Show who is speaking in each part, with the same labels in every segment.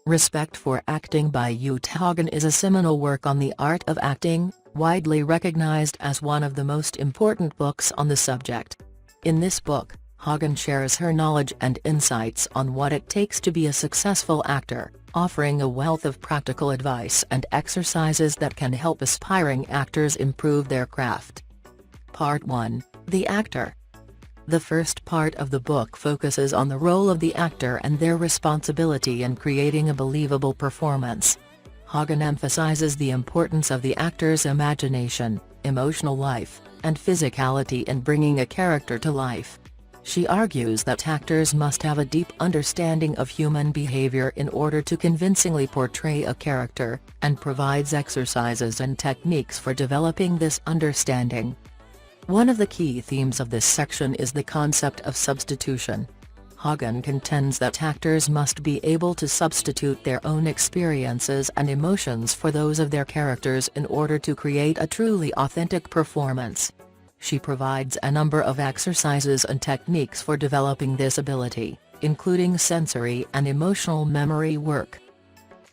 Speaker 1: Respect for Acting by Uta Hagen is a seminal work on the art of acting, widely recognized as one of the most important books on the subject. In this book, Hagen shares her knowledge and insights on what it takes to be a successful actor, offering a wealth of practical advice and exercises that can help aspiring actors improve their craft. Part 1, The Actor. The first part of the book focuses on the role of the actor and their responsibility in creating a believable performance. Hagen emphasizes the importance of the actor's imagination, emotional life, and physicality in bringing a character to life. She argues that actors must have a deep understanding of human behavior in order to convincingly portray a character, and provides exercises and techniques for developing this understanding. One of the key themes of this section is the concept of substitution. Hagen contends that actors must be able to substitute their own experiences and emotions for those of their characters in order to create a truly authentic performance. She provides a number of exercises and techniques for developing this ability, including sensory and emotional memory work.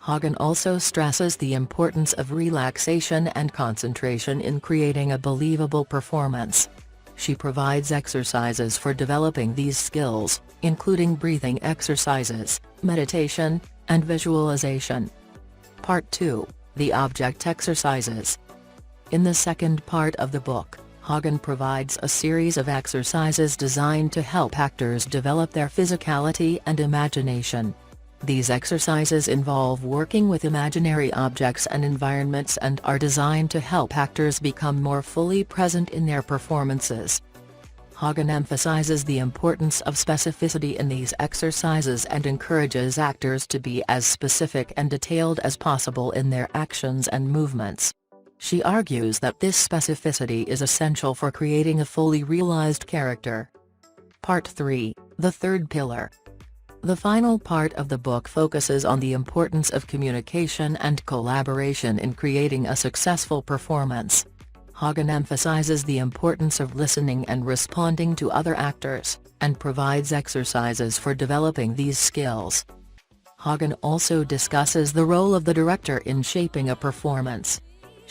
Speaker 1: Hagen also stresses the importance of relaxation and concentration in creating a believable performance. She provides exercises for developing these skills, including breathing exercises, meditation, and visualization. Part 2, The Object Exercises. In the second part of the book, Hagen provides a series of exercises designed to help actors develop their physicality and imagination. These exercises involve working with imaginary objects and environments and are designed to help actors become more fully present in their performances. Hagen emphasizes the importance of specificity in these exercises and encourages actors to be as specific and detailed as possible in their actions and movements. She argues that this specificity is essential for creating a fully realized character. Part 3, The Third Pillar. The final part of the book focuses on the importance of communication and collaboration in creating a successful performance. Hagen emphasizes the importance of listening and responding to other actors, and provides exercises for developing these skills. Hagen also discusses the role of the director in shaping a performance.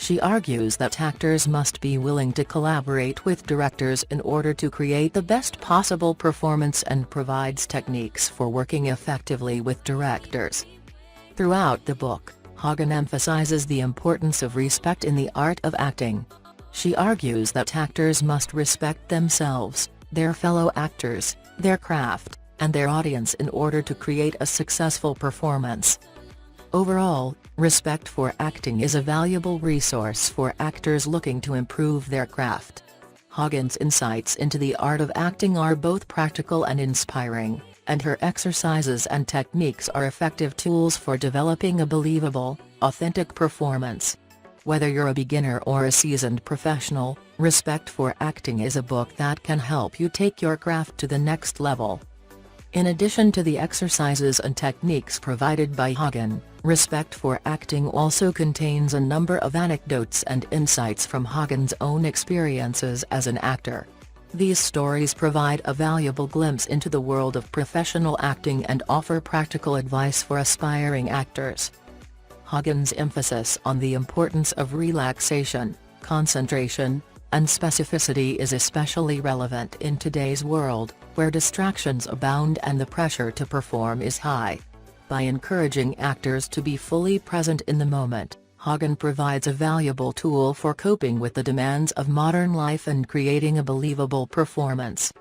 Speaker 1: She argues that actors must be willing to collaborate with directors in order to create the best possible performance and provides techniques for working effectively with directors. Throughout the book, Hagen emphasizes the importance of respect in the art of acting. She argues that actors must respect themselves, their fellow actors, their craft, and their audience in order to create a successful performance. Overall, Respect for Acting is a valuable resource for actors looking to improve their craft. Hagen's insights into the art of acting are both practical and inspiring, and her exercises and techniques are effective tools for developing a believable, authentic performance. Whether you're a beginner or a seasoned professional, Respect for Acting is a book that can help you take your craft to the next level. In addition to the exercises and techniques provided by Hagen, Respect for Acting also contains a number of anecdotes and insights from Hagen's own experiences as an actor. These stories provide a valuable glimpse into the world of professional acting and offer practical advice for aspiring actors. Hagen's emphasis on the importance of relaxation, concentration, and specificity is especially relevant in today's world, where distractions abound and the pressure to perform is high. By encouraging actors to be fully present in the moment, Hagen provides a valuable tool for coping with the demands of modern life and creating a believable performance.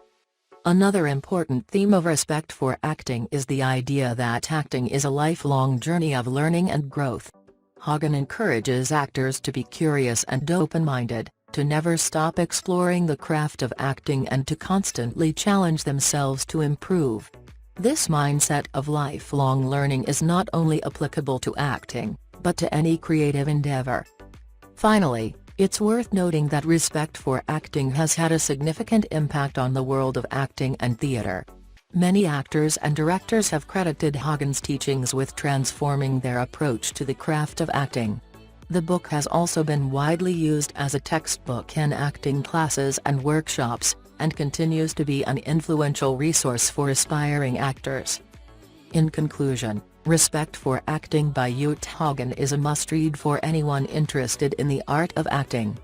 Speaker 1: Another important theme of Respect for Acting is the idea that acting is a lifelong journey of learning and growth. Hagen encourages actors to be curious and open-minded, to never stop exploring the craft of acting and to constantly challenge themselves to improve. This mindset of lifelong learning is not only applicable to acting, but to any creative endeavor. Finally, it's worth noting that Respect for Acting has had a significant impact on the world of acting and theater. Many actors and directors have credited Hagen's teachings with transforming their approach to the craft of acting. The book has also been widely used as a textbook in acting classes and workshops, and continues to be an influential resource for aspiring actors. In conclusion, Respect for Acting by Uta Hagen is a must-read for anyone interested in the art of acting.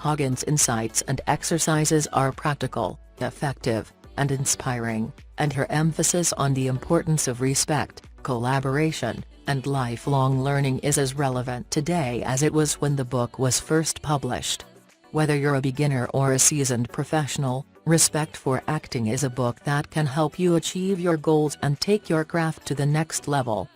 Speaker 1: Hagen's insights and exercises are practical, effective, and inspiring, and her emphasis on the importance of respect, collaboration, and lifelong learning is as relevant today as it was when the book was first published. Whether you're a beginner or a seasoned professional, Respect for Acting is a book that can help you achieve your goals and take your craft to the next level.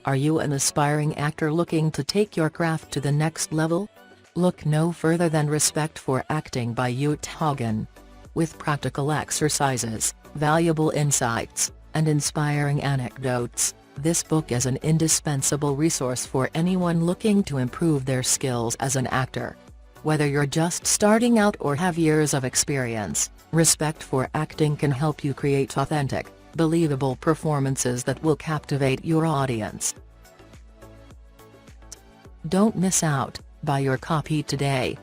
Speaker 1: Are you an aspiring actor looking to take your craft to the next level? Look no further than Respect for Acting by Uta Hagen. With practical exercises, valuable insights, and inspiring anecdotes, this book is an indispensable resource for anyone looking to improve their skills as an actor. Whether you're just starting out or have years of experience, Respect for Acting can help you create authentic, believable performances that will captivate your audience. Don't miss out, buy your copy today.